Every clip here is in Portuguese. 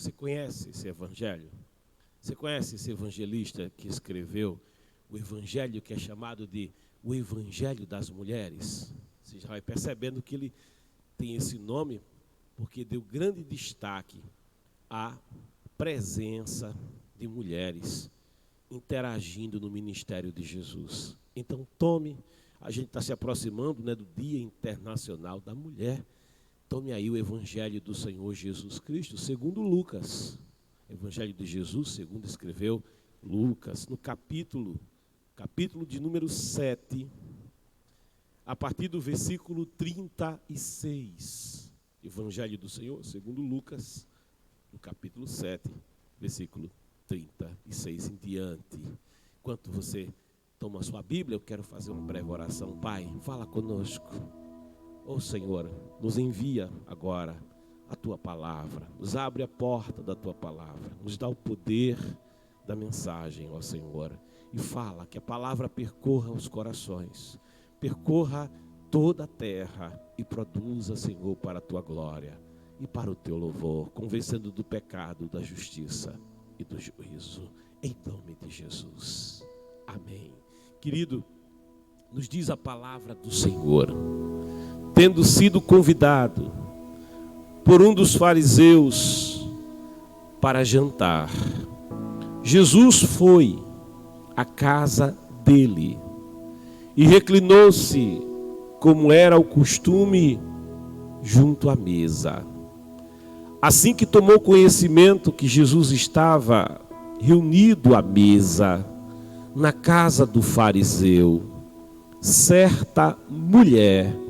Você conhece esse evangelho? Você conhece esse evangelista que escreveu o evangelho que é chamado de o Evangelho das Mulheres? Você já vai percebendo que ele tem esse nome porque deu grande destaque à presença de mulheres interagindo no ministério de Jesus. Então tome, a gente está se aproximando, né, do Dia Internacional da Mulher. Tome aí o Evangelho do Senhor Jesus Cristo, segundo Lucas. Evangelho de Jesus, segundo escreveu Lucas, no capítulo de número 7, a partir do versículo 36. Evangelho do Senhor, segundo Lucas, no capítulo 7, versículo 36 em diante. Enquanto você toma a sua Bíblia, eu quero fazer uma breve oração. Pai, fala conosco. Ó Senhor, nos envia agora a Tua Palavra, nos abre a porta da Tua Palavra, nos dá o poder da mensagem, ó Senhor, e fala que a Palavra percorra os corações, percorra toda a terra e produza, Senhor, para a Tua glória e para o Teu louvor, convencendo do pecado, da justiça e do juízo, em nome de Jesus. Amém. Querido, nos diz a palavra do Senhor, tendo sido convidado por um dos fariseus para jantar, Jesus foi à casa dele e reclinou-se, como era o costume, junto à mesa. Assim que tomou conhecimento que Jesus estava reunido à mesa na casa do fariseu, certa mulher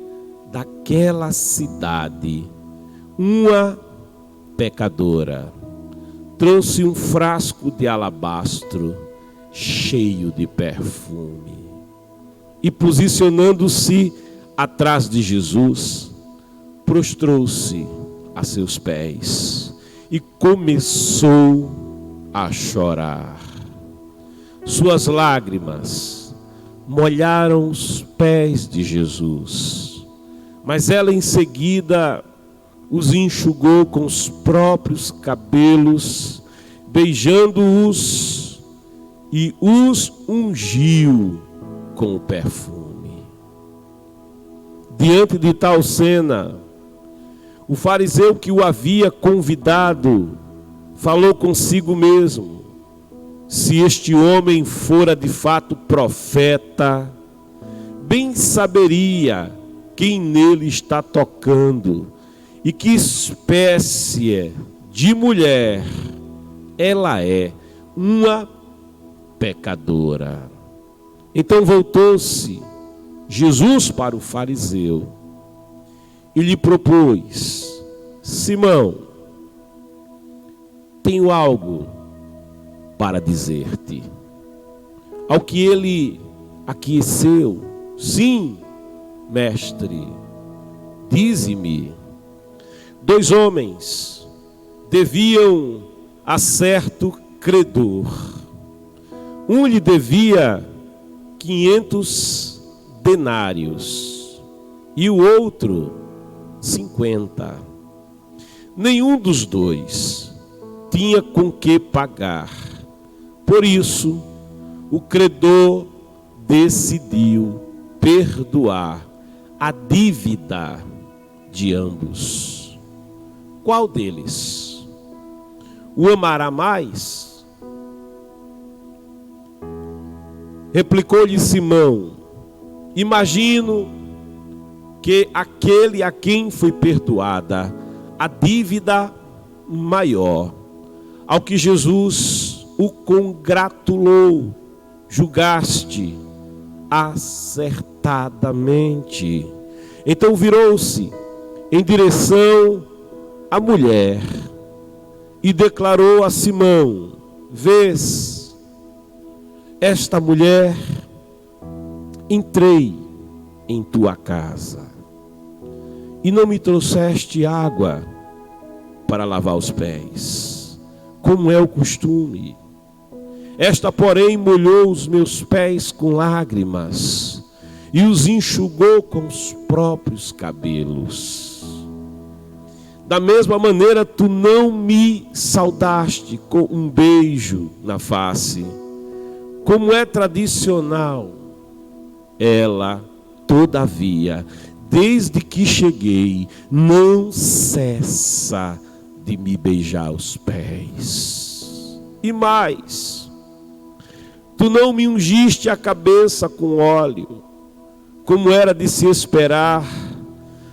daquela cidade, uma pecadora, trouxe um frasco de alabastro cheio de perfume e, posicionando-se atrás de Jesus, prostrou-se a seus pés e começou a chorar. Suas lágrimas molharam os pés de Jesus, mas ela em seguida os enxugou com os próprios cabelos, beijando-os e os ungiu com o perfume. Diante de tal cena, o fariseu que o havia convidado falou consigo mesmo: se este homem fora de fato profeta, bem saberia quem nele está tocando e que espécie de mulher ela é, uma pecadora. Então voltou-se Jesus para o fariseu e lhe propôs: Simão, tenho algo para dizer-te. Ao que ele aqueceu: sim, mestre, dize-me. 2 homens deviam a certo credor. Um lhe devia 500 denários e o outro 50. Nenhum dos dois tinha com que pagar. Por isso, o credor decidiu perdoar a dívida de ambos. Qual deles o amará mais? Replicou-lhe Simão: imagino que aquele a quem foi perdoada a dívida maior. Ao que Jesus o congratulou: julgaste acertadamente. Então virou-se em direção à mulher e declarou a Simão: vês esta mulher? Entrei em tua casa e não me trouxeste água para lavar os pés, como é o costume. Esta, porém, molhou os meus pés com lágrimas e os enxugou com os próprios cabelos. Da mesma maneira, tu não me saudaste com um beijo na face. Como é tradicional, ela, todavia, desde que cheguei, não cessa de me beijar os pés. E mais, tu não me ungiste a cabeça com óleo, como era de se esperar,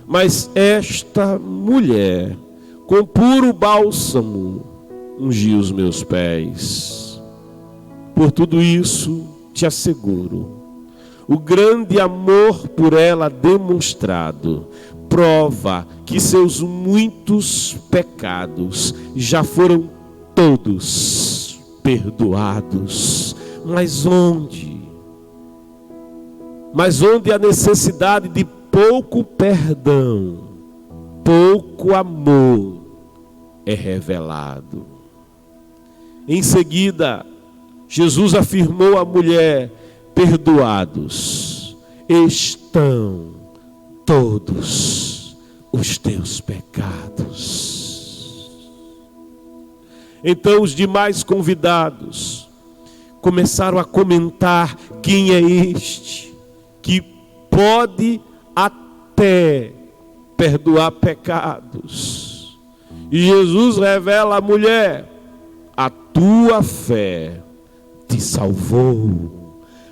mas esta mulher, com puro bálsamo, ungiu os meus pés. Por tudo isso, te asseguro, o grande amor por ela demonstrado prova que seus muitos pecados já foram todos perdoados. Mas onde? Mas onde a necessidade de pouco perdão, pouco amor é revelado. Em seguida, Jesus afirmou à mulher: perdoados estão todos os teus pecados. Então os demais convidados começaram a comentar: quem é este que pode até perdoar pecados? E Jesus revela à mulher: a tua fé te salvou.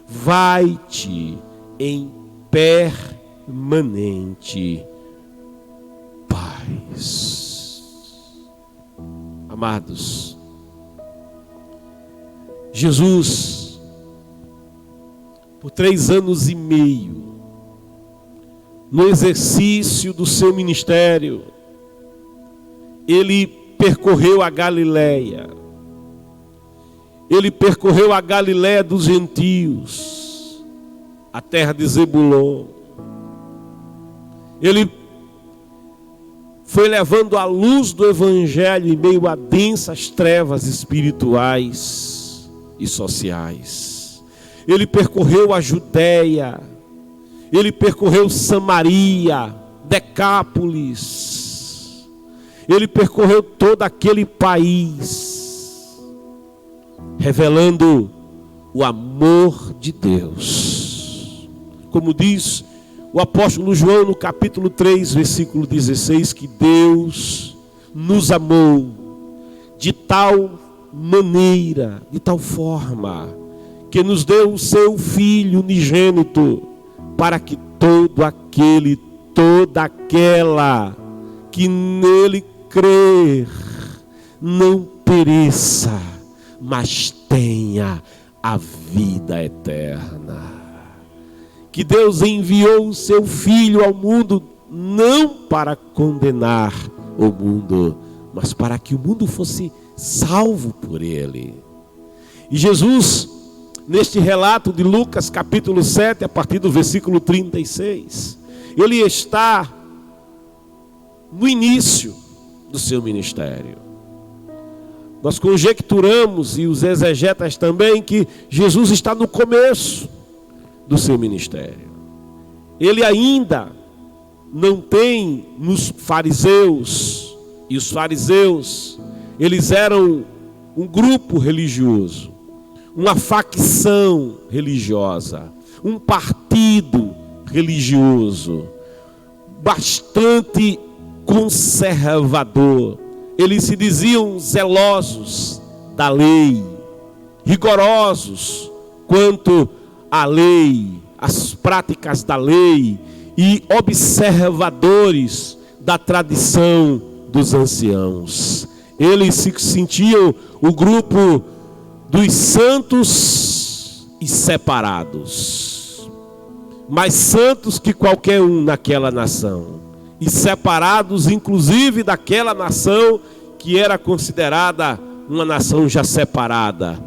Vai-te em permanente paz. Amados, Jesus, por 3 anos e meio, no exercício do seu ministério, ele percorreu a Galileia. Ele percorreu a Galileia dos gentios, a terra de Zebulon. Ele foi levando a luz do Evangelho em meio a densas trevas espirituais e sociais. Ele percorreu a Judéia, ele percorreu Samaria, Decápolis, ele percorreu todo aquele país, revelando o amor de Deus. Como diz o apóstolo João no capítulo 3, versículo 16, que Deus nos amou de tal maneira, de tal forma, que nos deu o seu Filho unigênito, para que todo aquele, toda aquela que nele crer não pereça, mas tenha a vida eterna. Que Deus enviou o seu Filho ao mundo não para condenar o mundo, mas para que o mundo fosse salvo por ele. E Jesus, neste relato de Lucas capítulo 7, a partir do versículo 36, ele está no início do seu ministério. Nós conjecturamos, e os exegetas também, que Jesus está no começo do seu ministério. Ele ainda não tem nos fariseus, e os fariseus, eles eram um grupo religioso, uma facção religiosa, um partido religioso, bastante conservador. Eles se diziam zelosos da lei, rigorosos quanto à lei, às práticas da lei, e observadores da tradição dos anciãos. Eles se sentiam o grupo dos santos e separados, mais santos que qualquer um naquela nação, e separados inclusive daquela nação que era considerada uma nação já separada,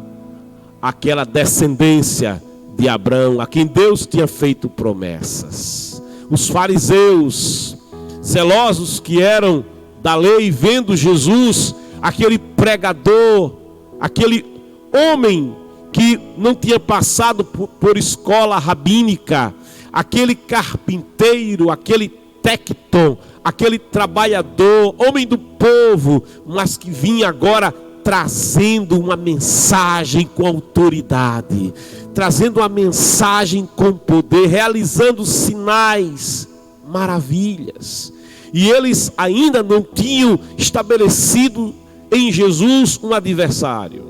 aquela descendência de Abraão, a quem Deus tinha feito promessas. Os fariseus, zelosos que eram da lei, vendo Jesus, aquele pregador, aquele homem que não tinha passado por escola rabínica, aquele carpinteiro, aquele tecton, aquele trabalhador, homem do povo, mas que vinha agora trazendo uma mensagem com autoridade, trazendo uma mensagem com poder, realizando sinais, maravilhas. E eles ainda não tinham estabelecido em Jesus um adversário.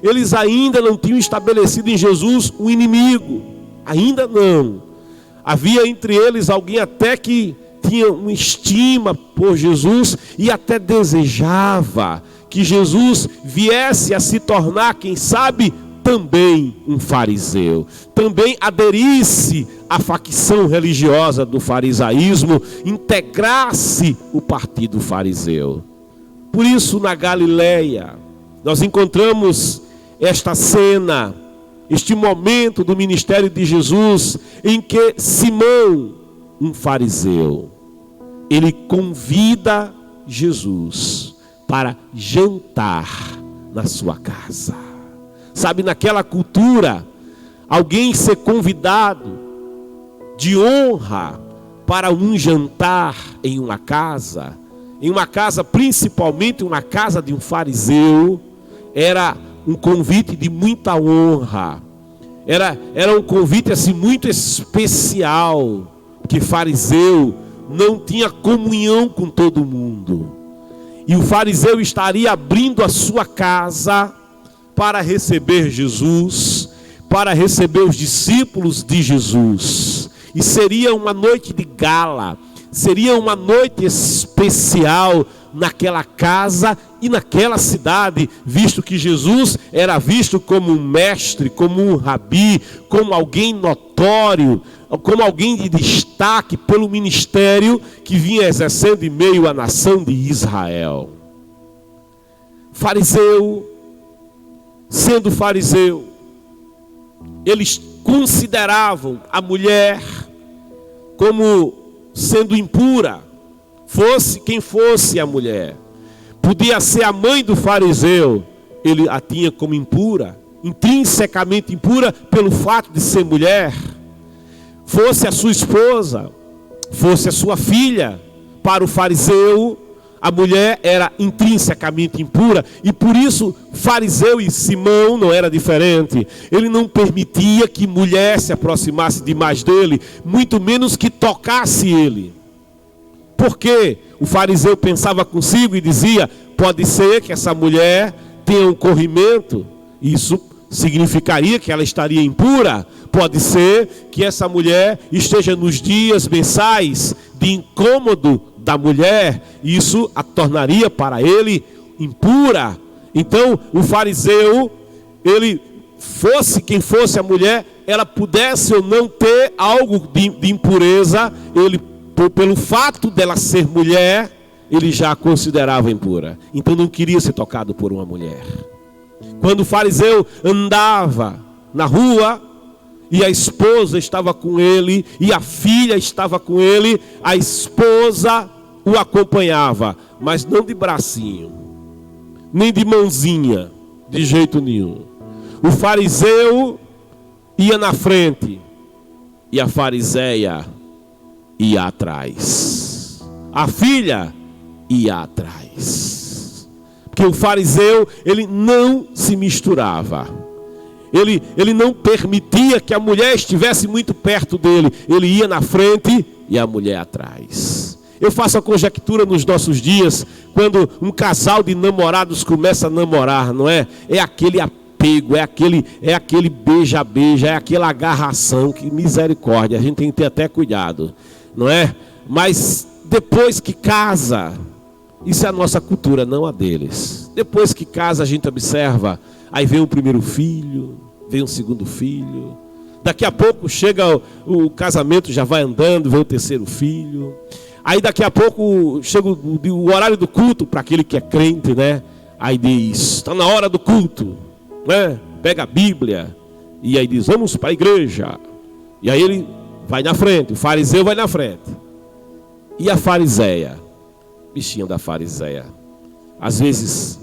Eles ainda não tinham estabelecido em Jesus um inimigo. Ainda não. Havia entre eles alguém até que tinha uma estima por Jesus e até desejava que Jesus viesse a se tornar, quem sabe, também um fariseu. Também aderisse à facção religiosa do farisaísmo, integrasse o partido fariseu. Por isso, na Galileia, nós encontramos esta cena, este momento do ministério de Jesus, em que Simão, um fariseu, ele convida Jesus para jantar na sua casa. Sabe, naquela cultura, alguém ser convidado de honra para um jantar em uma casa, principalmente uma casa de um fariseu, era um convite de muita honra. Era um convite assim muito especial, que fariseu não tinha comunhão com todo mundo. E o fariseu estaria abrindo a sua casa para receber Jesus, para receber os discípulos de Jesus. E seria uma noite de gala, seria uma noite especial naquela casa e naquela cidade, visto que Jesus era visto como um mestre, como um rabi, como alguém notório, como alguém de destaque pelo ministério que vinha exercendo em meio à nação de Israel. Fariseu, sendo fariseu, eles consideravam a mulher como sendo impura, fosse quem fosse a mulher. Podia ser a mãe do fariseu, ele a tinha como impura, intrinsecamente impura pelo fato de ser mulher. Fosse a sua esposa, fosse a sua filha, para o fariseu, a mulher era intrinsecamente impura. E por isso, fariseu e Simão não era diferente. Ele não permitia que mulher se aproximasse demais dele, muito menos que tocasse ele. Porque o fariseu pensava consigo e dizia: pode ser que essa mulher tenha um corrimento, isso significaria que ela estaria impura. Pode ser que essa mulher esteja nos dias mensais de incômodo da mulher, isso a tornaria para ele impura. Então o fariseu, ele fosse quem fosse a mulher, ela pudesse ou não ter algo de impureza, ele, pelo fato dela ser mulher, ele já a considerava impura. Então não queria ser tocado por uma mulher. Quando o fariseu andava na rua e a esposa estava com ele e a filha estava com ele, a esposa o acompanhava, mas não de bracinho, nem de mãozinha, de jeito nenhum. O fariseu ia na frente e a fariseia ia atrás. A filha ia atrás. Porque o fariseu, ele não se misturava. Ele não permitia que a mulher estivesse muito perto dele. Ele ia na frente e a mulher atrás. Eu faço a conjectura nos nossos dias, quando um casal de namorados começa a namorar, não é? É aquele apego, é aquele beija-beija, é aquela agarração, que misericórdia, a gente tem que ter até cuidado, não é? Mas depois que casa, isso é a nossa cultura, não a deles. Depois que casa a gente observa, aí vem o primeiro filho, vem o segundo filho, daqui a pouco chega o casamento, já vai andando, vem o terceiro filho. Aí daqui a pouco chega o horário do culto para aquele que é crente, né? Aí diz, está na hora do culto, né? Pega a Bíblia e aí diz, vamos para a igreja. E aí ele vai na frente, o fariseu vai na frente. E a fariseia, bichinha da fariseia. Às vezes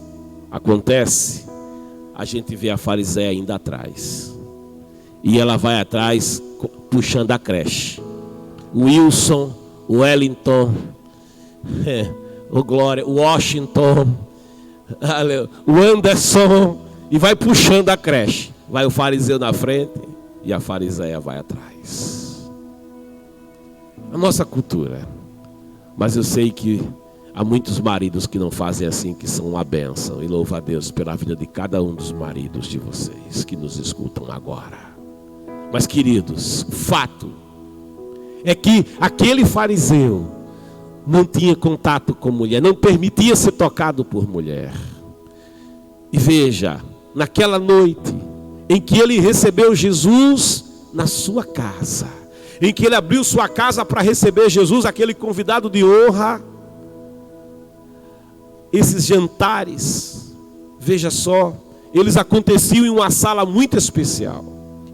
acontece, a gente vê a fariseia indo atrás. E ela vai atrás puxando a creche. O Wilson, Wellington, o Glória, o Washington, o Anderson, e vai puxando a creche. Vai o fariseu na frente e a fariseia vai atrás. A nossa cultura. Mas eu sei que há muitos maridos que não fazem assim, que são uma bênção. E louvo a Deus pela vida de cada um dos maridos de vocês que nos escutam agora. Mas queridos, o fato é que aquele fariseu não tinha contato com mulher, não permitia ser tocado por mulher. E veja, naquela noite em que ele recebeu Jesus na sua casa, em que ele abriu sua casa para receber Jesus, aquele convidado de honra, esses jantares, veja só, eles aconteciam em uma sala muito especial.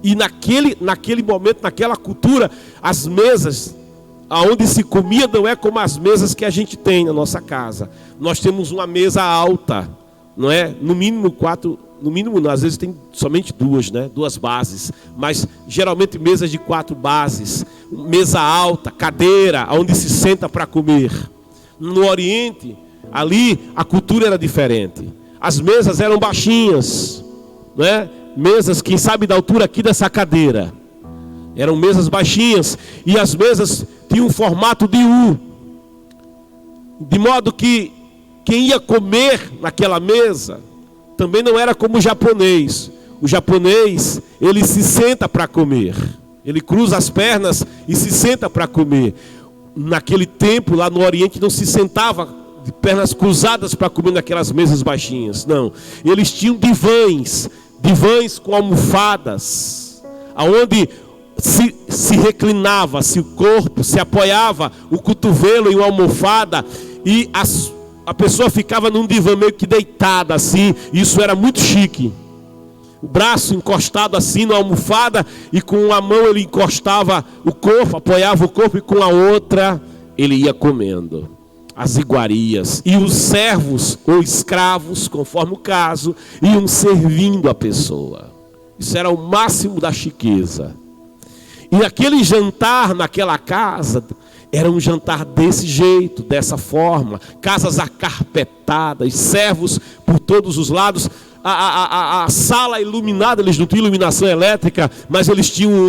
E naquele momento, naquela cultura, as mesas aonde se comia não é como as mesas que a gente tem na nossa casa. Nós temos uma mesa alta, não é? No mínimo 4, no mínimo não, às vezes tem somente 2, né? 2 bases, mas geralmente mesas de 4 bases, mesa alta, cadeira, onde se senta para comer. No Oriente, ali a cultura era diferente. As mesas eram baixinhas, não é? Mesas, quem sabe da altura aqui dessa cadeira. Eram mesas baixinhas e as mesas tinham um formato de U. De modo que quem ia comer naquela mesa também não era como o japonês. O japonês, ele se senta para comer. Ele cruza as pernas e se senta para comer. Naquele tempo, lá no Oriente, não se sentava de pernas cruzadas para comer naquelas mesas baixinhas. Não. Eles tinham divãs com almofadas, aonde se reclinava-se o corpo, se apoiava o cotovelo em uma almofada e a pessoa ficava num divã meio que deitada assim. Isso era muito chique. O braço encostado assim na almofada e com uma mão ele encostava o corpo, apoiava o corpo e com a outra ele ia comendo as iguarias. E os servos ou escravos, conforme o caso, iam servindo a pessoa. Isso era o máximo da chiqueza. E aquele jantar naquela casa era um jantar desse jeito, dessa forma. Casas acarpetadas, servos por todos os lados. A sala iluminada, eles não tinham iluminação elétrica, mas eles tinham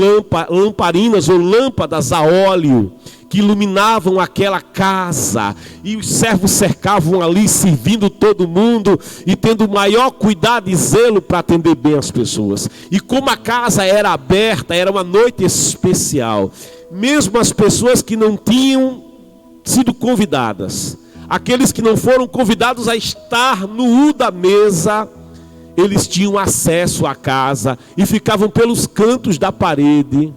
lamparinas ou lâmpadas a óleo que iluminavam aquela casa, e os servos cercavam ali, servindo todo mundo e tendo o maior cuidado e zelo para atender bem as pessoas. E como a casa era aberta, era uma noite especial, mesmo as pessoas que não tinham sido convidadas, aqueles que não foram convidados a estar no U da mesa, eles tinham acesso à casa e ficavam pelos cantos da parede,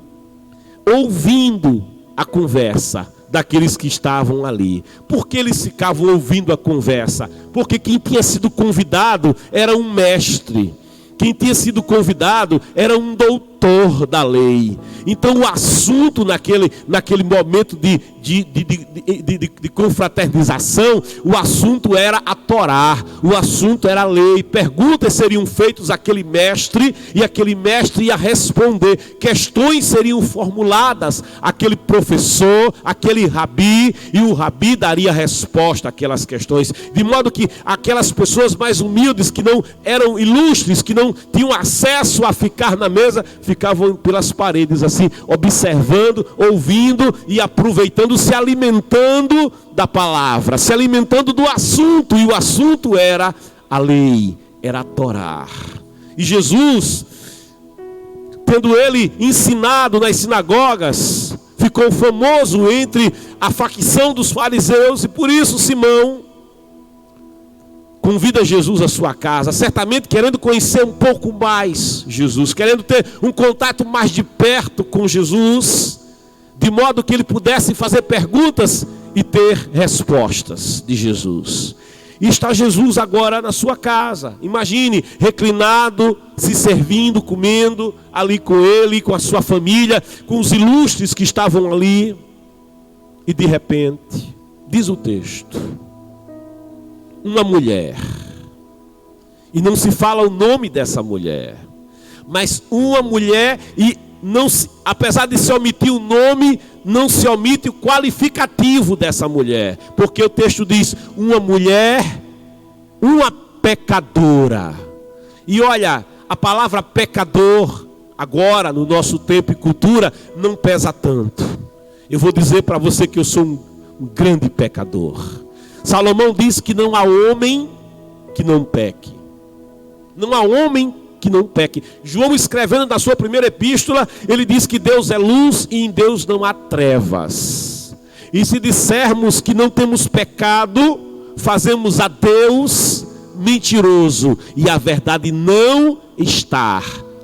ouvindo a conversa daqueles que estavam ali. Por que eles ficavam ouvindo a conversa? Porque quem tinha sido convidado era um mestre. Quem tinha sido convidado era um doutor da lei. Então o assunto naquele momento de confraternização, o assunto era a Torá, o assunto era a lei. Perguntas seriam feitas àquele mestre e aquele mestre ia responder. Questões seriam formuladas àquele professor, àquele rabi, e o rabi daria resposta àquelas questões. De modo que aquelas pessoas mais humildes, que não eram ilustres, que não tinham acesso a ficar na mesa, ficavam pelas paredes assim, observando, ouvindo e aproveitando, se alimentando da palavra, se alimentando do assunto. E o assunto era a lei, era a Torá. E Jesus, tendo ele ensinado nas sinagogas, ficou famoso entre a facção dos fariseus, e por isso Simão convida Jesus à sua casa, certamente querendo conhecer um pouco mais Jesus, querendo ter um contato mais de perto com Jesus, de modo que ele pudesse fazer perguntas e ter respostas de Jesus. E está Jesus agora na sua casa, imagine, reclinado, se servindo, comendo, ali com ele, com a sua família, com os ilustres que estavam ali. E de repente, diz o texto, uma mulher, e não se fala o nome dessa mulher, mas uma mulher, e apesar de se omitir o nome, não se omite o qualificativo dessa mulher. Porque o texto diz, uma mulher, uma pecadora. E olha, a palavra pecador, agora no nosso tempo e cultura, não pesa tanto. Eu vou dizer para você que eu sou um grande pecador. Salomão diz que não há homem que não peque. Não há homem que não peque. João, escrevendo na sua primeira epístola, ele diz que Deus é luz e em Deus não há trevas. E se dissermos que não temos pecado, fazemos a Deus mentiroso e a verdade não está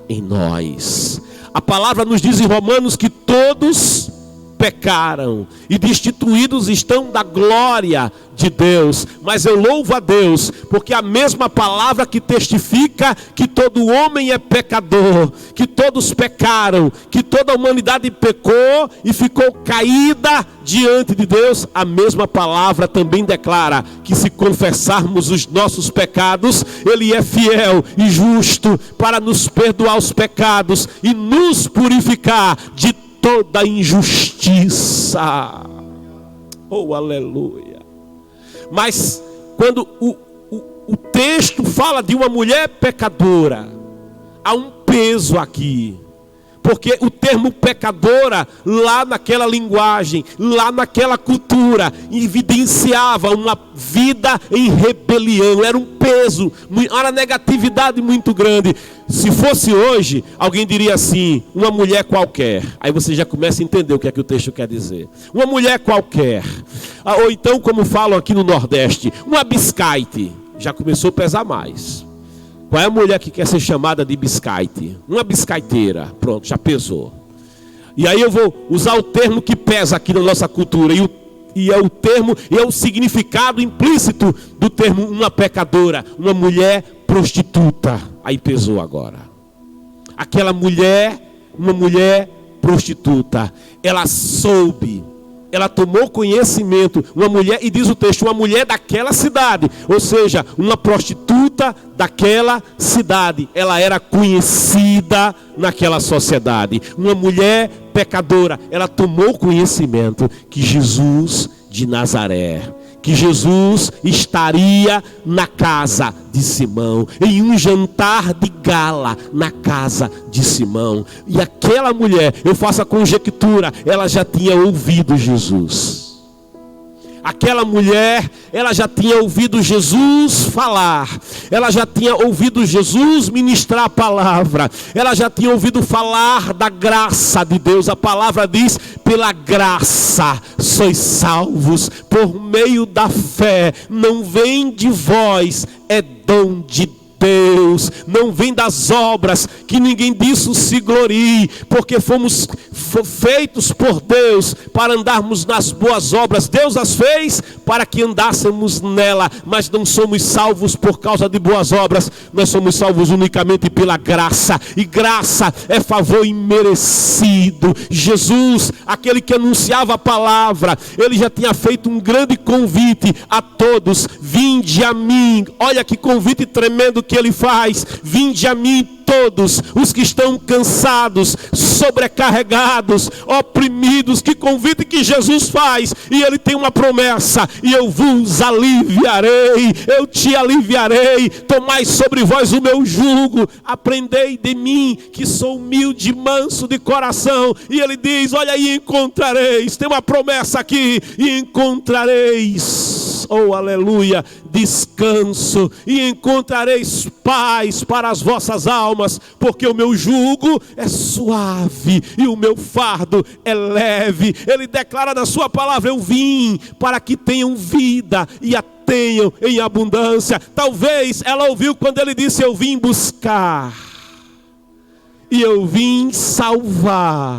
em nós. A palavra nos diz em Romanos que todos pecaram e destituídos estão da glória de Deus. Mas eu louvo a Deus, porque a mesma palavra que testifica que todo homem é pecador, que todos pecaram, que toda a humanidade pecou e ficou caída diante de Deus, a mesma palavra também declara que se confessarmos os nossos pecados, Ele é fiel e justo para nos perdoar os pecados e nos purificar de toda injustiça. Oh, aleluia. Mas quando o texto fala de uma mulher pecadora, há um peso aqui. Porque o termo pecadora, lá naquela linguagem, lá naquela cultura, evidenciava uma vida em rebelião. Era um peso, uma negatividade muito grande. Se fosse hoje, alguém diria assim, uma mulher qualquer. Aí você já começa a entender o que é que o texto quer dizer. Uma mulher qualquer. Ou então, como falam aqui no Nordeste, uma biscaite. Já começou a pesar mais. Qual é a mulher que quer ser chamada de biscaite? Uma biscaiteira. Pronto, já pesou. E aí eu vou usar o termo que pesa aqui na nossa cultura. E é o termo, e é o significado implícito do termo uma pecadora. Uma mulher prostituta. Aí pesou agora. Aquela mulher, uma mulher prostituta. Ela soube. Ela tomou conhecimento, uma mulher, e diz o texto, uma mulher daquela cidade, ou seja, uma prostituta daquela cidade, ela era conhecida naquela sociedade, uma mulher pecadora, ela tomou conhecimento que Jesus de Nazaré, que Jesus estaria na casa de Simão, em um jantar de gala na casa de Simão. E aquela mulher, eu faço a conjectura, ela já tinha ouvido Jesus. Aquela mulher, ela já tinha ouvido Jesus falar, ela já tinha ouvido Jesus ministrar a palavra, ela já tinha ouvido falar da graça de Deus. A palavra diz, pela graça sois salvos, por meio da fé, não vem de vós, é dom de Deus, não vem das obras, que ninguém disso se glorie, porque fomos feitos por Deus para andarmos nas boas obras. Deus as fez para que andássemos nela, mas não somos salvos por causa de boas obras, nós somos salvos unicamente pela graça, e graça é favor imerecido. Jesus, aquele que anunciava a palavra, ele já tinha feito um grande convite a todos, vinde a mim. Olha que convite tremendo que ele faz, vinde a mim todos os que estão cansados, sobrecarregados, oprimidos. Que convite que Jesus faz, e ele tem uma promessa, e eu vos aliviarei, eu te aliviarei, tomai sobre vós o meu jugo, aprendei de mim, que sou humilde e manso de coração. E ele diz, olha aí, encontrareis, tem uma promessa aqui, e encontrareis, oh aleluia, descanso, e encontrareis paz para as vossas almas, porque o meu jugo é suave e o meu fardo é leve. Ele declara na sua palavra, eu vim para que tenham vida e a tenham em abundância. Talvez ela ouviu quando ele disse, eu vim buscar e eu vim salvar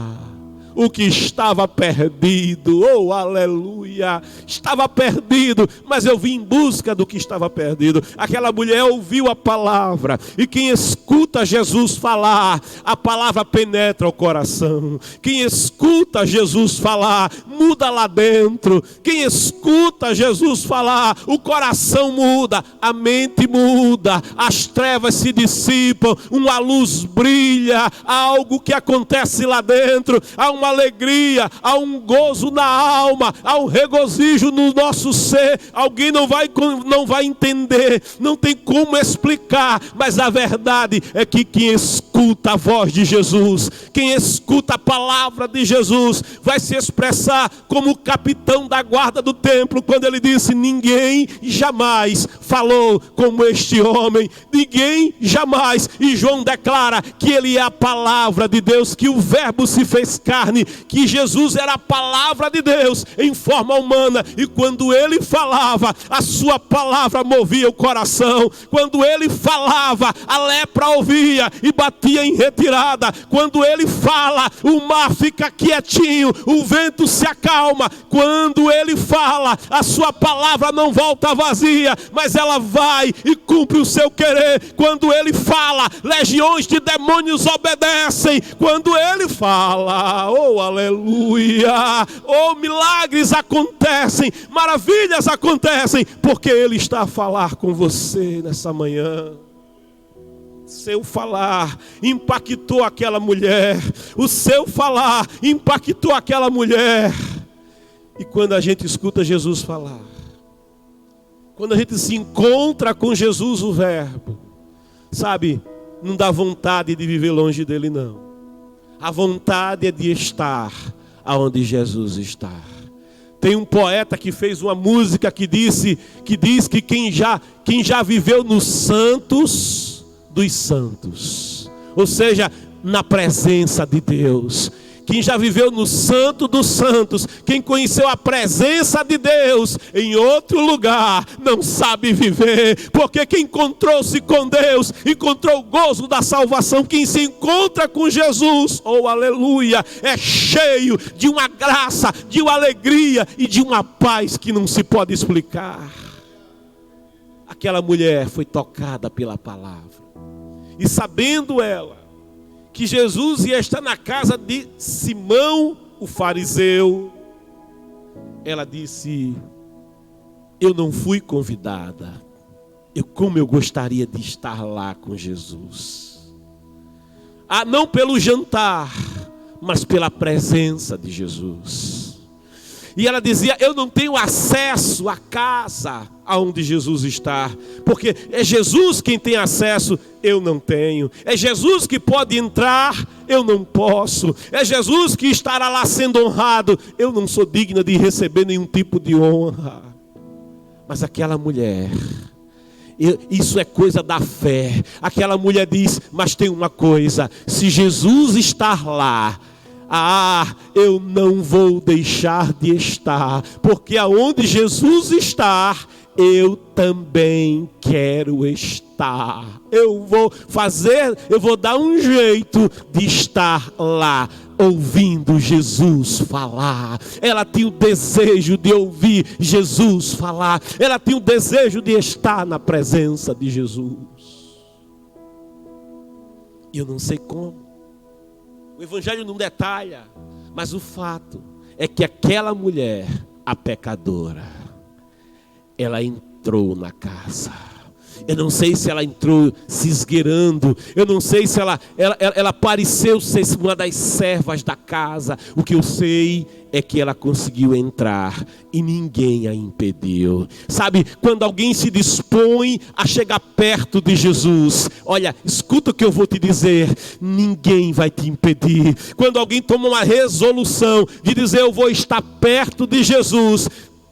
o que estava perdido. Oh, aleluia! Estava perdido, mas eu vim em busca do que estava perdido. Aquela mulher ouviu a palavra, e quem escuta Jesus falar, a palavra penetra o coração. Quem escuta Jesus falar, muda lá dentro. Quem escuta Jesus falar, o coração muda, a mente muda, as trevas se dissipam, uma luz brilha, há algo que acontece lá dentro, há uma alegria, há um gozo na alma, há um regozijo no nosso ser. Alguém não vai entender, não tem como explicar, mas a verdade é que quem escuta a voz de Jesus, quem escuta a palavra de Jesus, vai se expressar como o capitão da guarda do templo, quando ele disse: ninguém jamais falou como este homem, ninguém jamais. E João declara que ele é a palavra de Deus, que o verbo se fez carne, que Jesus era a palavra de Deus em forma humana, e quando ele falava, a sua palavra movia o coração. Quando ele falava, a lepra ouvia e batia em retirada. Quando ele fala, o mar fica quietinho, o vento se acalma. Quando ele fala, a sua palavra não volta vazia, mas ela vai e cumpre o seu querer. Quando ele fala, legiões de demônios obedecem. Quando ele fala, oh aleluia, oh milagres acontecem, maravilhas acontecem, porque ele está a falar com você nessa manhã. Seu falar impactou aquela mulher, o seu falar impactou aquela mulher. E quando a gente escuta Jesus falar, quando a gente se encontra com Jesus, o verbo, sabe, não dá vontade de viver longe dele, não. A vontade é de estar aonde Jesus está. Tem um poeta que fez uma música que diz que quem já viveu nos santos dos santos, ou seja, na presença de Deus, quem já viveu no santo dos santos, quem conheceu a presença de Deus em outro lugar, não sabe viver, porque quem encontrou-se com Deus, encontrou o gozo da salvação. Quem se encontra com Jesus, oh aleluia, é cheio de uma graça, de uma alegria e de uma paz que não se pode explicar. Aquela mulher foi tocada pela palavra, e sabendo ela que Jesus ia estar na casa de Simão, o fariseu, ela disse: eu não fui convidada, como eu gostaria de estar lá com Jesus. Não pelo jantar, mas pela presença de Jesus. E ela dizia: eu não tenho acesso à casa aonde Jesus está, porque é Jesus quem tem acesso, eu não tenho. É Jesus que pode entrar, eu não posso. É Jesus que estará lá sendo honrado, eu não sou digna de receber nenhum tipo de honra. Mas aquela mulher, isso é coisa da fé. Aquela mulher diz: mas tem uma coisa, se Jesus está lá, eu não vou deixar de estar, porque aonde Jesus está, eu também quero estar. Eu vou dar um jeito de estar lá, ouvindo Jesus falar. Ela tinha o desejo de ouvir Jesus falar. Ela tinha o desejo de estar na presença de Jesus. E eu não sei como. O Evangelho não detalha, mas o fato é que aquela mulher, a pecadora, ela entrou na casa. Eu não sei se ela entrou se esgueirando. Eu não sei se ela pareceu ser uma das servas da casa. O que eu sei é que ela conseguiu entrar e ninguém a impediu. Sabe, quando alguém se dispõe a chegar perto de Jesus, olha, escuta o que eu vou te dizer, ninguém vai te impedir. Quando alguém toma uma resolução de dizer: eu vou estar perto de Jesus,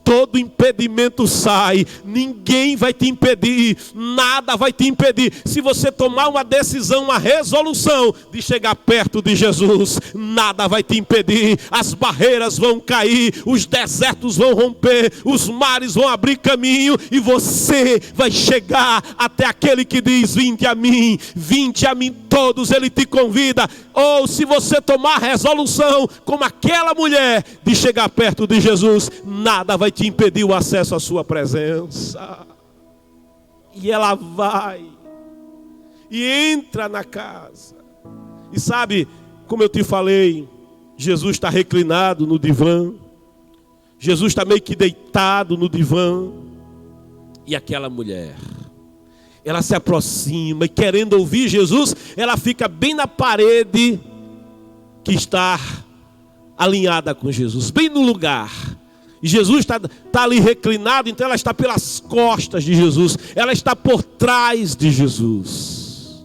todo impedimento sai. Ninguém vai te impedir, nada vai te impedir. Se você tomar uma decisão, uma resolução de chegar perto de Jesus, nada vai te impedir. As barreiras vão cair, os desertos vão romper, os mares vão abrir caminho e você vai chegar até aquele que diz: vinde a mim todos, ele te convida. Ou se você tomar a resolução, como aquela mulher, de chegar perto de Jesus, nada vai te impedir o acesso à sua presença. E ela vai e entra na casa. E sabe, como eu te falei, Jesus está reclinado no divã. Jesus está meio que deitado no divã. E aquela mulher, ela se aproxima e, querendo ouvir Jesus, ela fica bem na parede que está alinhada com Jesus, bem no lugar. E Jesus está ali reclinado, então ela está pelas costas de Jesus, ela está por trás de Jesus.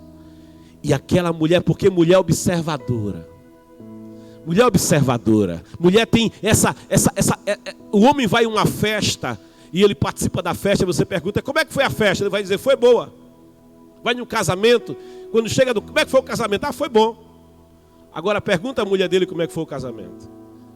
E aquela mulher, porque mulher observadora, mulher tem o homem vai a uma festa e ele participa da festa, você pergunta: como é que foi a festa? Ele vai dizer: foi boa. Vai num casamento, quando chega como é que foi o casamento? Ah, foi bom. Agora pergunta a mulher dele como é que foi o casamento.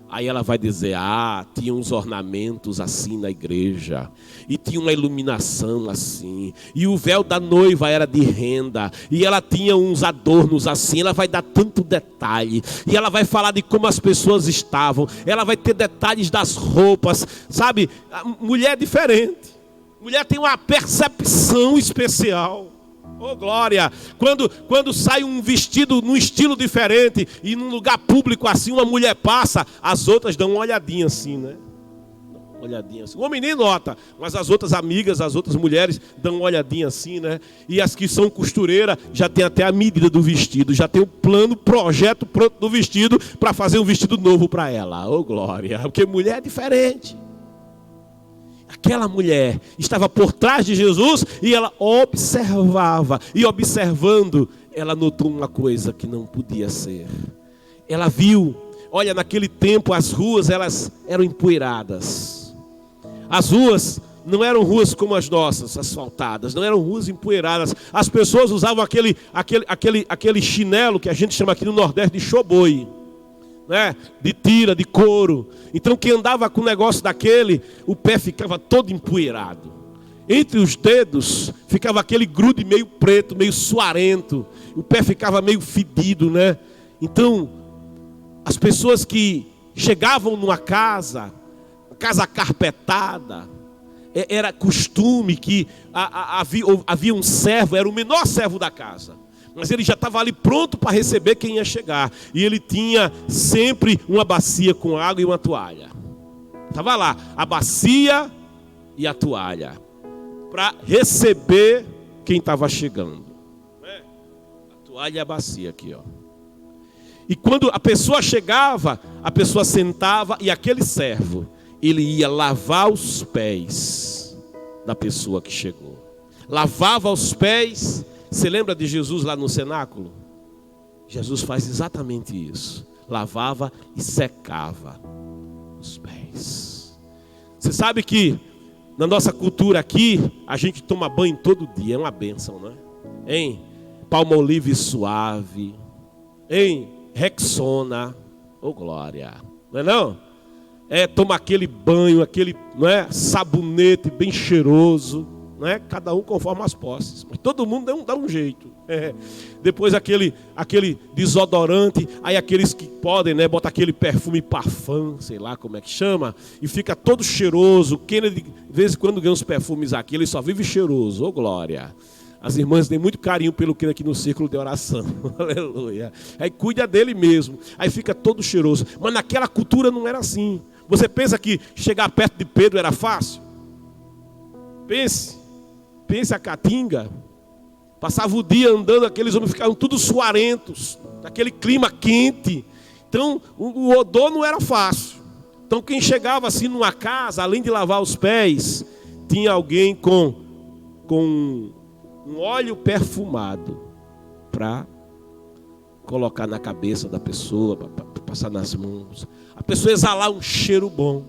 Aí ela vai dizer: ah, tinha uns ornamentos assim na igreja, e tinha uma iluminação assim, e o véu da noiva era de renda, e ela tinha uns adornos assim. Ela vai dar tanto detalhe, e ela vai falar de como as pessoas estavam, ela vai ter detalhes das roupas, sabe? A mulher é diferente, mulher tem uma percepção especial. Oh glória, quando sai um vestido num estilo diferente e num lugar público assim, uma mulher passa, as outras dão uma olhadinha assim, né? Uma olhadinha assim. O homem nem nota, mas as outras amigas, as outras mulheres dão uma olhadinha assim, né? E as que são costureiras já tem até a medida do vestido, já tem o plano, projeto pronto do vestido para fazer um vestido novo para ela. Oh glória, porque mulher é diferente. Aquela mulher estava por trás de Jesus e ela observava. E observando, ela notou uma coisa que não podia ser. Ela viu, olha, naquele tempo as ruas elas eram empoeiradas. As ruas não eram ruas como as nossas, asfaltadas, não eram ruas empoeiradas. As pessoas usavam aquele chinelo que a gente chama aqui no Nordeste de choboi, né? De tira, de couro. Então quem andava com o negócio daquele, o pé ficava todo empoeirado. Entre os dedos ficava aquele grude meio preto, meio suarento. O pé ficava meio fedido, né? Então as pessoas que chegavam numa casa carpetada, era costume que havia um servo, era o menor servo da casa, mas ele já estava ali pronto para receber quem ia chegar. E ele tinha sempre uma bacia com água e uma toalha. Estava lá, a bacia e a toalha, para receber quem estava chegando. A toalha e a bacia aqui, ó. E quando a pessoa chegava, a pessoa sentava e aquele servo, ele ia lavar os pés da pessoa que chegou. Lavava os pés. Você lembra de Jesus lá no cenáculo? Jesus faz exatamente isso. Lavava e secava os pés. Você sabe que na nossa cultura aqui, a gente toma banho todo dia. É uma bênção, não é? Hein? Palmolive suave. Hein? Rexona. Oh glória. Não é não? Toma aquele banho, aquele, não é? Sabonete bem cheiroso. Não é? Cada um conforme as posses, mas todo mundo dá um jeito. Depois aquele desodorante, aí aqueles que podem, né, botar aquele perfume parfum, sei lá como é que chama, e fica todo cheiroso. O Kennedy, de vez em quando ganha uns perfumes aqui, ele só vive cheiroso. Oh glória. As irmãs têm muito carinho pelo Kennedy aqui no círculo de oração. Aleluia. Aí cuida dele mesmo, aí fica todo cheiroso. Mas naquela cultura não era assim. Você pensa que chegar perto de Pedro era fácil? Pense a Caatinga. Passava o dia andando, aqueles homens ficavam todos suarentos, naquele clima quente. Então o odor não era fácil. Então quem chegava assim numa casa, além de lavar os pés, tinha alguém com um óleo perfumado para colocar na cabeça da pessoa, para passar nas mãos. A pessoa exalar um cheiro bom.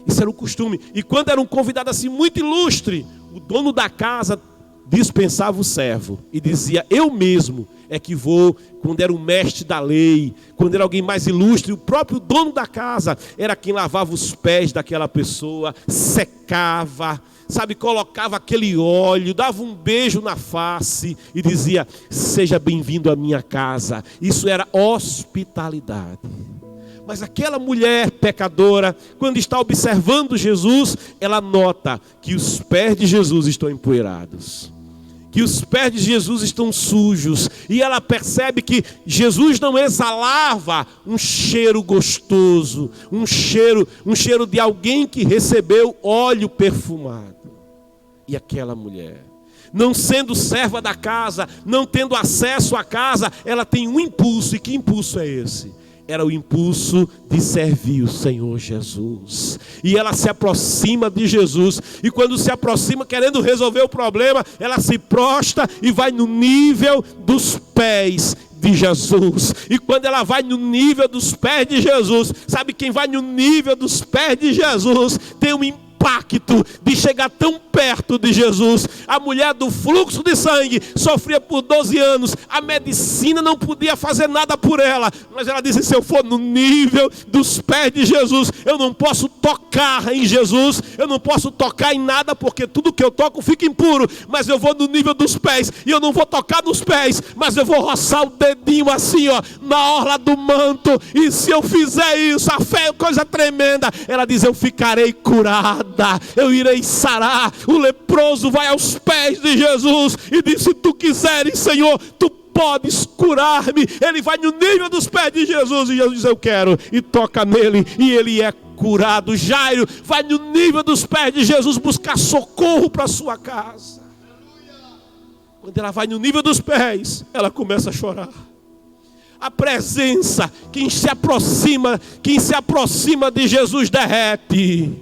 Isso era o costume. E quando era um convidado assim muito ilustre, o dono da casa dispensava o servo e dizia: eu mesmo é que vou. Quando era o mestre da lei, quando era alguém mais ilustre, o próprio dono da casa era quem lavava os pés daquela pessoa, secava, sabe, colocava aquele óleo, dava um beijo na face e dizia: seja bem-vindo à minha casa. Isso era hospitalidade. Mas aquela mulher pecadora, quando está observando Jesus, ela nota que os pés de Jesus estão empoeirados, que os pés de Jesus estão sujos, e ela percebe que Jesus não exalava um cheiro gostoso, um cheiro de alguém que recebeu óleo perfumado. E aquela mulher, não sendo serva da casa, não tendo acesso à casa, ela tem um impulso. E que impulso é esse? Era o impulso de servir o Senhor Jesus. E ela se aproxima de Jesus. E quando se aproxima querendo resolver o problema, ela se prostra e vai no nível dos pés de Jesus. E quando ela vai no nível dos pés de Jesus, sabe quem vai no nível dos pés de Jesus tem um impacto de chegar tão perto de Jesus. A mulher do fluxo de sangue sofria por 12 anos, a medicina não podia fazer nada por ela, mas ela disse: se eu for no nível dos pés de Jesus, eu não posso tocar em Jesus, eu não posso tocar em nada, porque tudo que eu toco fica impuro, mas eu vou no nível dos pés, e eu não vou tocar nos pés, mas eu vou roçar o dedinho assim, ó, na orla do manto, e se eu fizer isso, a fé é coisa tremenda. Ela diz: eu ficarei curada, eu irei sarar. O leproso vai aos pés de Jesus e diz: se tu quiseres, Senhor, tu podes curar-me. Ele vai no nível dos pés de Jesus e Jesus diz: eu quero, e toca nele e ele é curado. Jairo vai no nível dos pés de Jesus buscar socorro para sua casa. Quando ela vai no nível dos pés, ela começa a chorar. A presença, quem se aproxima de Jesus derrete.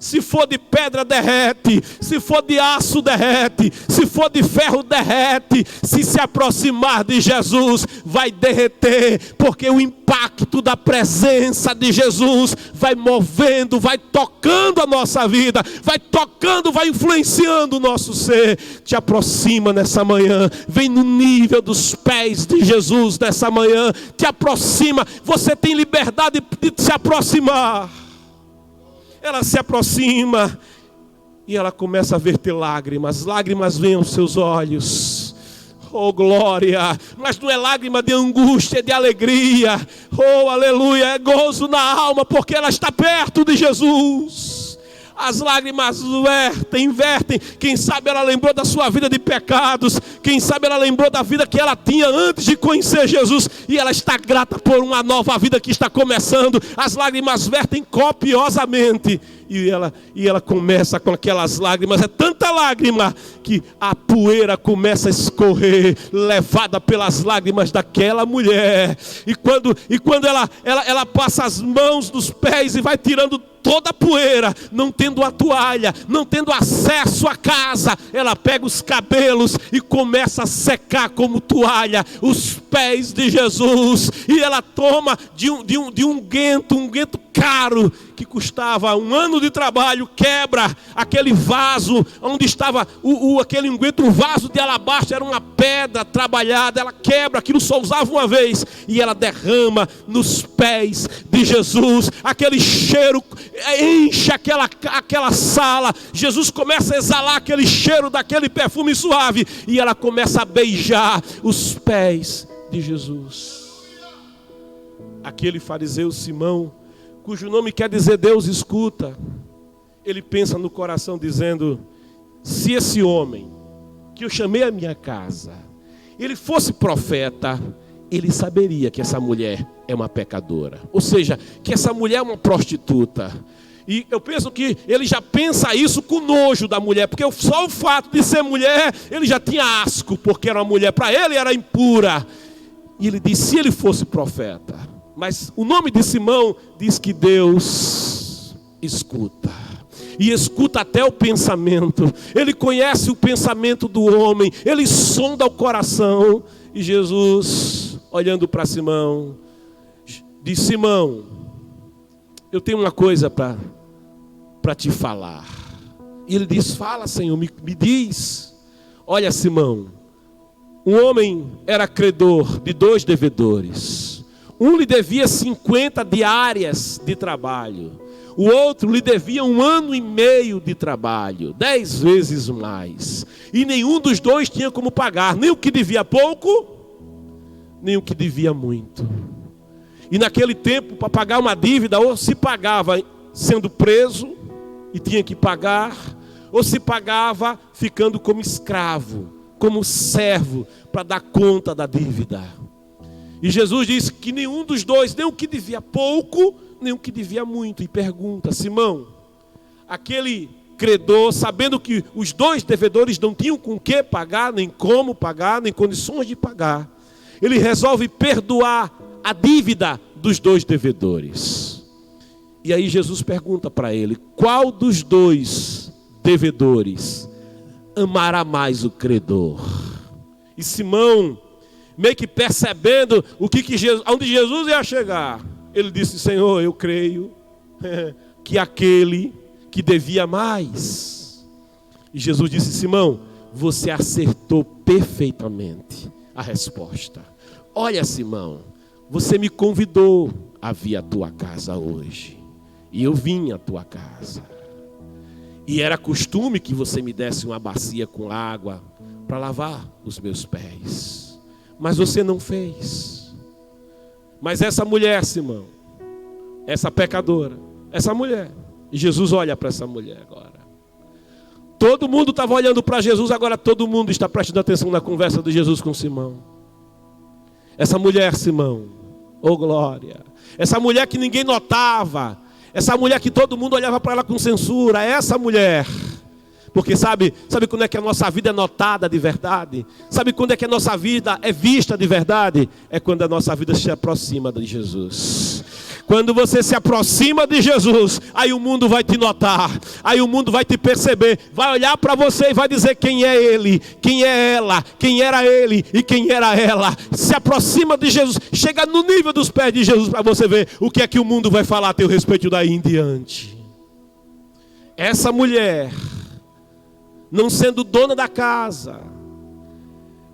Se for de pedra, derrete. Se for de aço, derrete. Se for de ferro, derrete. Se aproximar de Jesus, vai derreter. Porque o impacto da presença de Jesus vai movendo, vai tocando a nossa vida, vai tocando, vai influenciando o nosso ser. Te aproxima nessa manhã. Vem no nível dos pés de Jesus nessa manhã. Te aproxima. Você tem liberdade de se aproximar. Ela se aproxima e ela começa a verter lágrimas. Lágrimas vêm aos seus olhos. Oh, glória! Mas não é lágrima de angústia, é de alegria. Oh, aleluia! É gozo na alma, porque ela está perto de Jesus. As lágrimas vertem. Quem sabe ela lembrou da sua vida de pecados. Quem sabe ela lembrou da vida que ela tinha antes de conhecer Jesus. E ela está grata por uma nova vida que está começando. As lágrimas vertem copiosamente. E ela começa com aquelas lágrimas. É tanta lágrima que a poeira começa a escorrer, levada pelas lágrimas daquela mulher. E quando ela passa as mãos nos pés e vai tirando toda a poeira, não tendo a toalha, não tendo acesso à casa, ela pega os cabelos e começa a secar como toalha os pés de Jesus. E ela toma de um guento caro, que custava 1 ano de trabalho, quebra aquele vaso onde estava aquele unguento, um vaso de alabastro, era uma pedra trabalhada, ela quebra, aquilo só usava uma vez, e ela derrama nos pés de Jesus. Aquele cheiro enche aquela sala. Jesus começa a exalar aquele cheiro daquele perfume suave, e ela começa a beijar os pés de Jesus. Aquele fariseu Simão, cujo nome quer dizer Deus escuta, ele pensa no coração dizendo: se esse homem que eu chamei à minha casa, ele fosse profeta, ele saberia que essa mulher é uma pecadora, ou seja, que essa mulher é uma prostituta. E eu penso que ele já pensa isso com nojo da mulher, porque só o fato de ser mulher, ele já tinha asco, porque era uma mulher, para ele era impura. E ele disse: se ele fosse profeta. Mas o nome de Simão diz que Deus escuta. E escuta até o pensamento. Ele conhece o pensamento do homem. Ele sonda o coração. E Jesus, olhando para Simão, diz: Simão, eu tenho uma coisa para para te falar. E ele diz: fala, Senhor, me diz. Olha, Simão, um homem era credor de 2 devedores. Um lhe devia 50 diárias de trabalho. O outro lhe devia 1 ano e meio de trabalho, 10 vezes mais. E nenhum dos dois tinha como pagar, nem o que devia pouco, nem o que devia muito. E naquele tempo, para pagar uma dívida, ou se pagava sendo preso e tinha que pagar, ou se pagava ficando como escravo, como servo, para dar conta da dívida. E Jesus disse que nenhum dos dois, nem o que devia pouco, nem o que devia muito. E pergunta: Simão, aquele credor, sabendo que os 2 devedores não tinham com que pagar, nem como pagar, nem condições de pagar, ele resolve perdoar a dívida dos 2 devedores. E aí Jesus pergunta para ele: qual dos 2 devedores amará mais o credor? E Simão, meio que percebendo onde Jesus ia chegar, ele disse: Senhor, eu creio que aquele que devia mais. E Jesus disse: Simão, você acertou perfeitamente a resposta. Olha, Simão, você me convidou a vir à tua casa hoje, e eu vim à tua casa, e era costume que você me desse uma bacia com água para lavar os meus pés, mas você não fez. Mas essa mulher, Simão, essa pecadora, essa mulher, e Jesus olha para essa mulher agora. Todo mundo estava olhando para Jesus, agora todo mundo está prestando atenção na conversa de Jesus com Simão. Essa mulher, Simão, oh glória, essa mulher que ninguém notava, essa mulher que todo mundo olhava para ela com censura, essa mulher. Porque sabe quando é que a nossa vida é notada de verdade? Sabe quando é que a nossa vida é vista de verdade? É quando a nossa vida se aproxima de Jesus. Quando você se aproxima de Jesus, aí o mundo vai te notar, aí o mundo vai te perceber, vai olhar para você e vai dizer quem é ele, quem é ela, quem era ele e quem era ela. Se aproxima de Jesus, chega no nível dos pés de Jesus para você ver o que é que o mundo vai falar a teu respeito daí em diante. Essa mulher, não sendo dona da casa,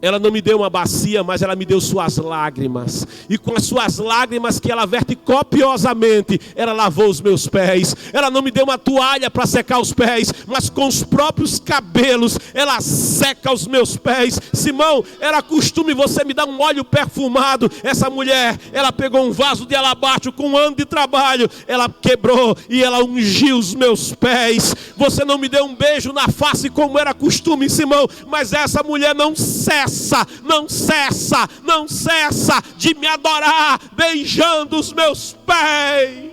ela não me deu uma bacia, mas ela me deu suas lágrimas. E com as suas lágrimas que ela verte copiosamente, ela lavou os meus pés. Ela não me deu uma toalha para secar os pés, mas com os próprios cabelos ela seca os meus pés. Simão, era costume você me dar um óleo perfumado. Essa mulher, ela pegou um vaso de alabastro com 1 ano de trabalho, ela quebrou e ela ungiu os meus pés. Você não me deu um beijo na face como era costume, Simão, mas essa mulher não cessa de me adorar, beijando os meus pés.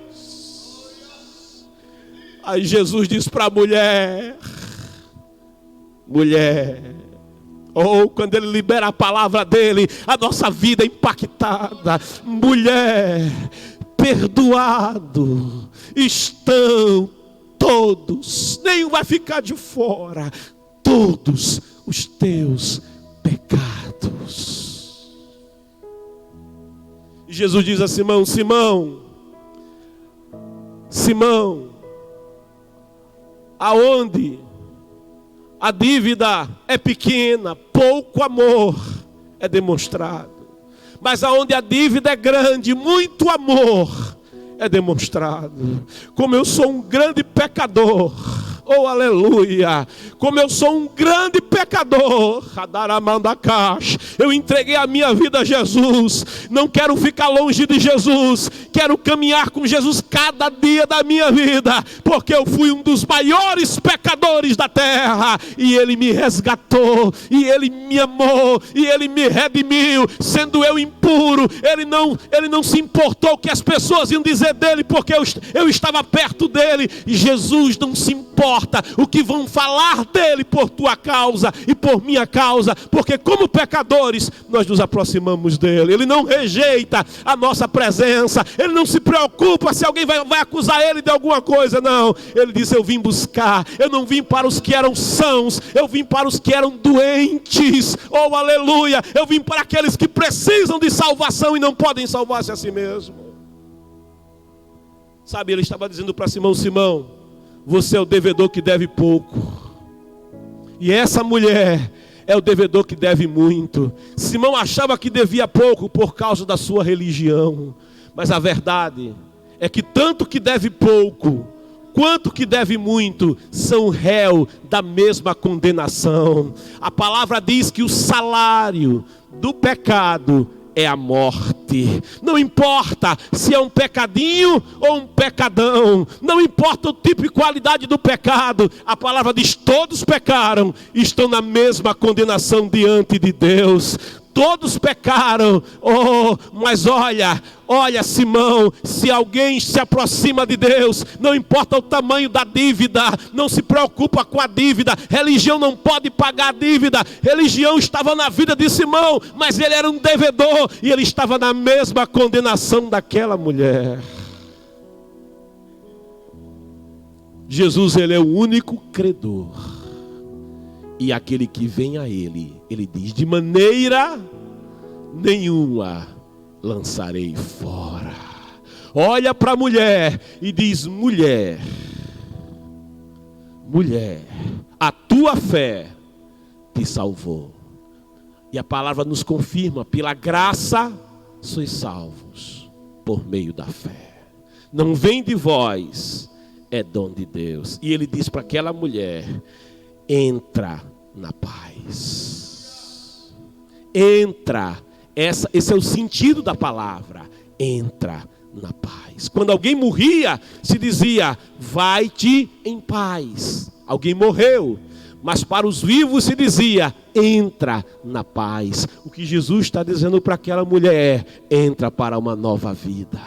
Aí Jesus diz para a mulher, ou quando ele libera a palavra dele, a nossa vida é impactada. Mulher, perdoado estão todos, nenhum vai ficar de fora, todos os teus pecados. E Jesus diz a Simão: Simão, aonde a dívida é pequena, pouco amor é demonstrado. Mas aonde a dívida é grande, muito amor é demonstrado. Como eu sou um grande pecador, oh aleluia, como eu sou um grande pecador, eu entreguei a minha vida a Jesus, não quero ficar longe de Jesus, quero caminhar com Jesus cada dia da minha vida, porque eu fui um dos maiores pecadores da terra, e Ele me resgatou, e Ele me amou, e Ele me redimiu, sendo eu impuro, Ele não se importou o que as pessoas iam dizer dele, porque eu estava perto dele, e Jesus não se importa o que vão falar dele por tua causa e por minha causa, porque como pecadores nós nos aproximamos dele. Ele não rejeita a nossa presença, ele não se preocupa se alguém vai acusar ele de alguma coisa, não. Ele diz: eu vim buscar, eu não vim para os que eram sãos, eu vim para os que eram doentes, oh aleluia, eu vim para aqueles que precisam de salvação e não podem salvar-se a si mesmo. Sabe, ele estava dizendo para Simão: Simão, você é o devedor que deve pouco. E essa mulher é o devedor que deve muito. Simão achava que devia pouco por causa da sua religião. Mas a verdade é que tanto que deve pouco, quanto que deve muito, são réu da mesma condenação. A palavra diz que o salário do pecado é a morte. Não importa se é um pecadinho ou um pecadão, não importa o tipo e qualidade do pecado, a palavra diz: todos pecaram e estão na mesma condenação diante de Deus. Todos pecaram, mas olha Simão, se alguém se aproxima de Deus, não importa o tamanho da dívida, não se preocupa com a dívida, religião não pode pagar a dívida, religião estava na vida de Simão, mas ele era um devedor, e ele estava na mesma condenação daquela mulher. Jesus, ele é o único credor. E aquele que vem a ele, ele diz: de maneira nenhuma lançarei fora. Olha para a mulher e diz: mulher, a tua fé te salvou. E a palavra nos confirma: pela graça sois salvos, por meio da fé. Não vem de vós, é dom de Deus. E ele diz para aquela mulher: entra na paz. Entra. Esse é o sentido da palavra. Entra na paz. Quando alguém morria, se dizia: vai-te em paz. Alguém morreu. Mas para os vivos se dizia: entra na paz. O que Jesus está dizendo para aquela mulher é: entra para uma nova vida.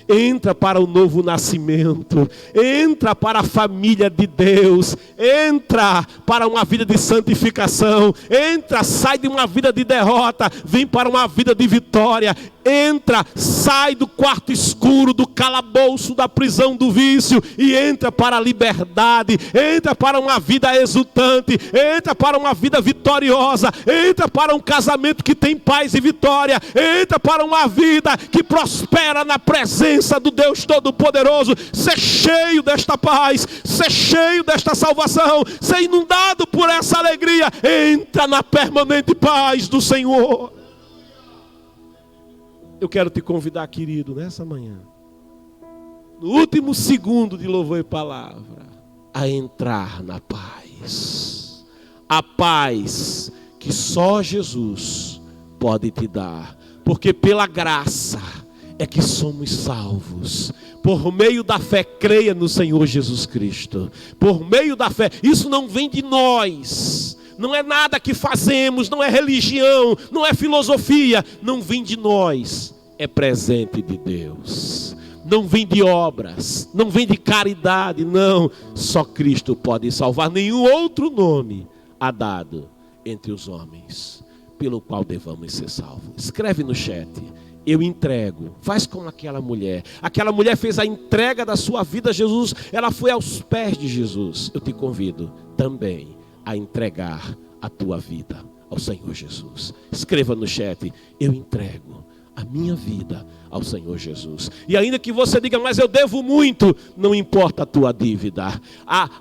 Entra para o novo nascimento. Entra para a família de Deus. Entra para uma vida de santificação. Entra, sai de uma vida de derrota, vem para uma vida de vitória. Entra, sai do quarto escuro, do calabouço, da prisão do vício, e entra para a liberdade. Entra para uma vida exultante. Entra para uma vida vitoriosa. Entra para um casamento que tem paz e vitória. Entra para uma vida que prospera na presença do Deus Todo-Poderoso. Ser cheio desta paz, ser cheio desta salvação, ser inundado por essa alegria. Entra na permanente paz do Senhor. Eu quero te convidar, querido, nessa manhã, no último segundo de louvor e palavra, a entrar na paz. A paz que só Jesus pode te dar. Porque pela graça é que somos salvos. Por meio da fé, creia no Senhor Jesus Cristo. Por meio da fé. Isso não vem de nós. Não é nada que fazemos, não é religião, não é filosofia. Não vem de nós. É presente de Deus. Não vem de obras, não vem de caridade, não. Só Cristo pode salvar. Nenhum outro nome há dado entre os homens pelo qual devamos ser salvos. Escreve no chat: eu entrego. Faz como aquela mulher. Aquela mulher fez a entrega da sua vida a Jesus. Ela foi aos pés de Jesus. Eu te convido também a entregar a tua vida ao Senhor Jesus. Escreva no chat: eu entrego a minha vida ao Senhor Jesus. E ainda que você diga: mas eu devo muito, não importa a tua dívida.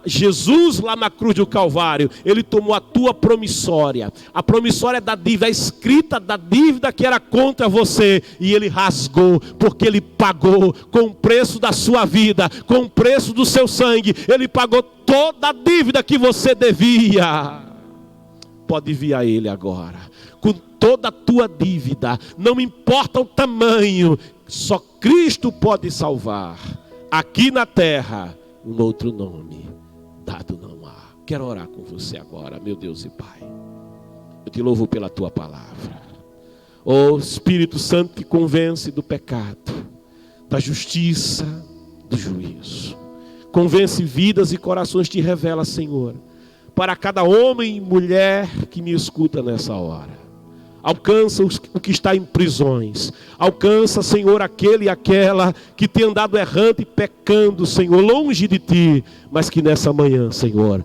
Jesus lá na cruz do Calvário, ele tomou a tua promissória. A promissória da dívida, a escrita da dívida que era contra você, e ele rasgou, porque ele pagou com o preço da sua vida, com o preço do seu sangue. Ele pagou toda a dívida que você devia. Pode vir a ele agora com toda a tua dívida, não importa o tamanho, só Cristo pode salvar. Aqui na terra, um outro nome dado não há. Quero orar com você agora, meu Deus e Pai. Eu te louvo pela tua palavra. Ó Espírito Santo que convence do pecado, da justiça, do juízo. Convence vidas e corações, te revela, Senhor, para cada homem e mulher que me escuta nessa hora. Alcança o que está em prisões. Alcança, Senhor, aquele e aquela que tem andado errante e pecando, Senhor, longe de Ti. Mas que nessa manhã, Senhor,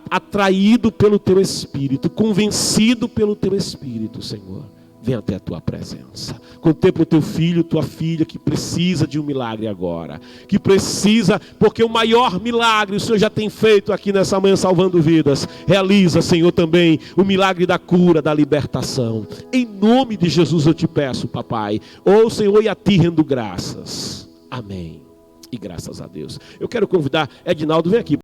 atraído pelo Teu Espírito, convencido pelo Teu Espírito, Senhor, vem até a tua presença. Contempla o teu filho, tua filha, que precisa de um milagre agora. Que precisa, porque o maior milagre o Senhor já tem feito aqui nessa manhã, salvando vidas. Realiza, Senhor, também o milagre da cura, da libertação. Em nome de Jesus eu te peço, papai. Ô Senhor, e a ti rendo graças. Amém. E graças a Deus. Eu quero convidar Edinaldo, vem aqui.